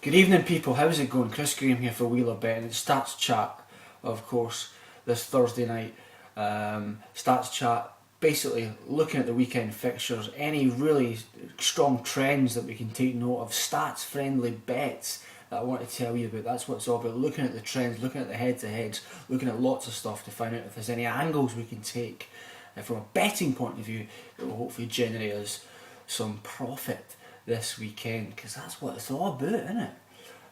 Good evening, people. How's it going? Chris Graham here for Wheeler Betting. It's Stats Chat, of course, this Thursday night. Stats Chat, basically looking at the weekend fixtures, any really strong trends that we can take note of, stats-friendly bets that I want to tell you about. That's what it's all about, looking at the trends, looking at the head-to-heads, looking at lots of stuff to find out if there's any angles we can take from a betting point of view that will hopefully generate us some profit this weekend, because that's what it's all about, isn't it?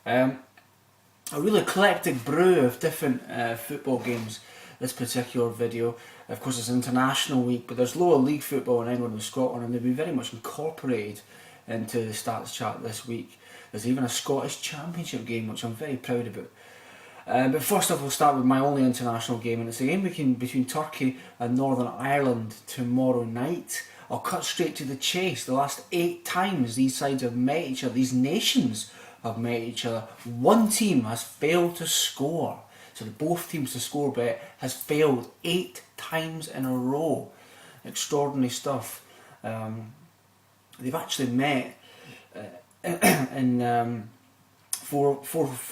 A real eclectic brew of different football games this particular video. Of course, it's international week, but there's lower league football in England and Scotland, and they've been very much incorporated into the Stats Chat this week. There's even a Scottish Championship game, which I'm very proud about. But first off, we'll start with my only international game, and it's a game between Turkey and Northern Ireland tomorrow night. I'll cut straight to the chase. The last 8 times these sides have met each other, these nations have met each other, one team has failed to score. So both teams to score bet has failed 8 times in a row. Extraordinary stuff. They've actually met in four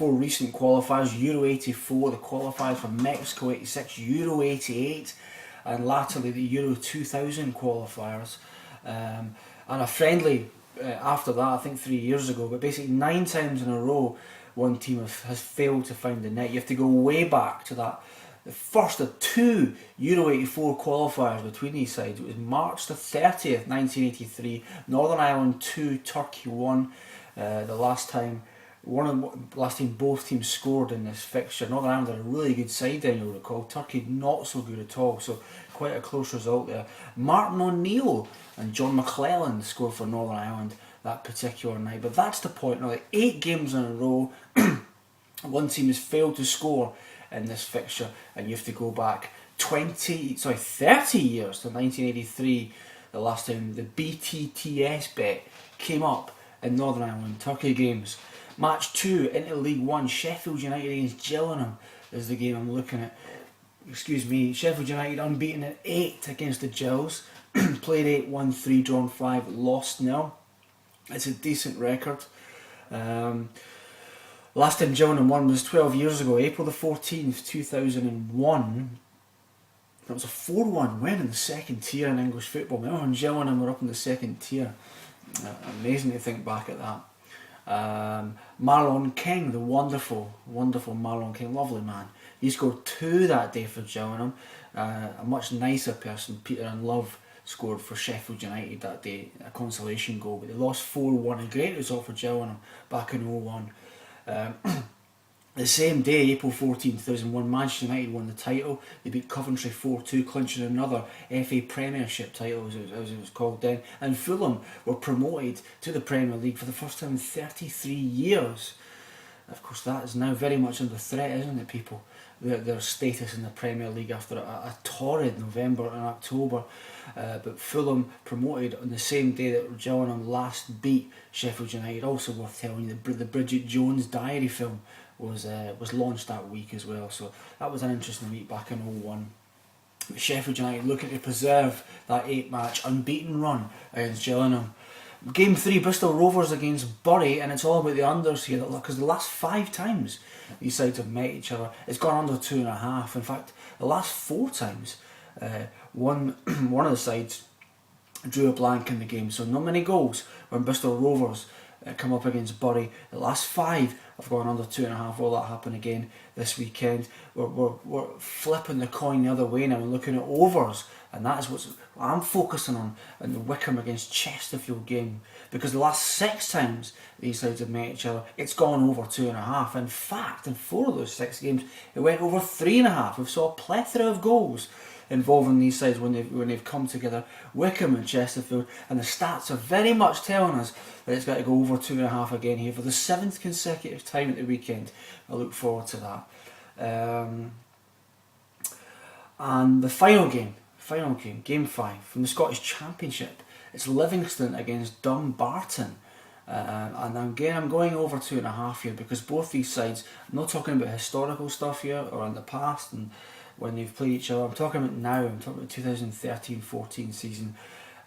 recent qualifiers. Euro 84, the qualifiers for Mexico 86, Euro 88, and latterly the Euro 2000 qualifiers, and a friendly after that, I think 3 years ago. But basically 9 times in a row one team has failed to find the net. You have to go way back to that, the first of 2 Euro 84 qualifiers between these sides. It was March the 30th 1983, Northern Ireland 2, Turkey 1. The last time both teams scored in this fixture. Northern Ireland had a really good side then, you'll recall. Turkey not so good at all, so quite a close result there. Martin O'Neill and John McClellan scored for Northern Ireland that particular night. But that's the point. Now, like 8 games in a row, one team has failed to score in this fixture, and you have to go back 30 years to 1983, the last time the BTTS bet came up in Northern Ireland Turkey games. Match 2 into League 1, Sheffield United against Gillingham is the game I'm looking at. Sheffield United unbeaten at 8 against the Gills. Played 8, won 3, drawn 5, lost 0. It's a decent record. Last time Gillingham won was 12 years ago, April the 14th, 2001. That was a 4-1 win in the second tier in English football. Remember when Gillingham were up in the second tier? Amazing to think back at that. Marlon King, the wonderful Marlon King, lovely man. He scored 2 that day for Gillingham. A much nicer person, Peter and Love, scored for Sheffield United that day, a consolation goal, but they lost 4-1, a great result for Gillingham back in 2001. The same day, April 14, 2001, Manchester United won the title. They beat Coventry 4-2, clinching another FA Premiership title, as it was called then. And Fulham were promoted to the Premier League for the first time in 33 years. Of course, that is now very much under threat, isn't it, people? Their status in the Premier League after a torrid November and October. But Fulham promoted on the same day that Gillingham last beat Sheffield United. Also worth telling you, the Bridget Jones Diary film was launched that week as well. So that was an interesting week back in 2001. Sheffield United looking to preserve that 8-match unbeaten run against Gillingham. Game 3, Bristol Rovers against Bury, and it's all about the unders here, because the last 5 times these sides have met each other, it's gone under 2.5. In fact, the last 4 times, one of the sides drew a blank in the game, so not many goals when Bristol Rovers come up against Bury. The last 5 have gone under 2.5. Will that happen again this weekend? We're flipping the coin the other way now and looking at overs, and that is what I'm focusing on in the Wickham against Chesterfield game, because the last 6 times these sides have met each other, it's gone over 2.5. In fact, in 4 of those 6 games, it went over 3.5. We've saw a plethora of goals involving these sides when they've come together, Wickham and Chesterfield, and the stats are very much telling us that it's got to go over 2.5 again here for the 7th consecutive time at the weekend. I look forward to that. And the final game, game 5 from the Scottish Championship. It's Livingston against Dumbarton. And again, I'm going over 2.5 here, because both these sides, I'm not talking about historical stuff here or in the past and when they've played each other. I'm talking about now. I'm talking about the 2013-14 season.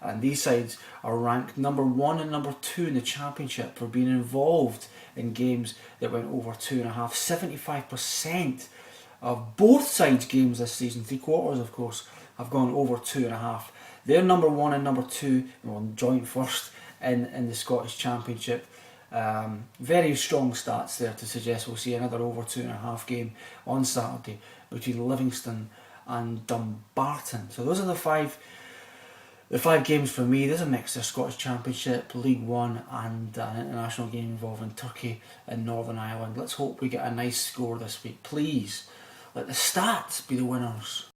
and these sides are ranked number 1 and number 2 in the championship for being involved in games that went over 2.5. 75% of both sides' games this season, 3/4 of course, have gone over 2.5. They're number 1 and number 2, well, joint first in the Scottish Championship. Very strong stats there to suggest we'll see another over 2.5 game on Saturday between Livingston and Dumbarton. So those are the five games for me. There's a mix of Scottish Championship, League One, and an international game involving Turkey and Northern Ireland. Let's hope we get a nice score this week. Please let the stats be the winners.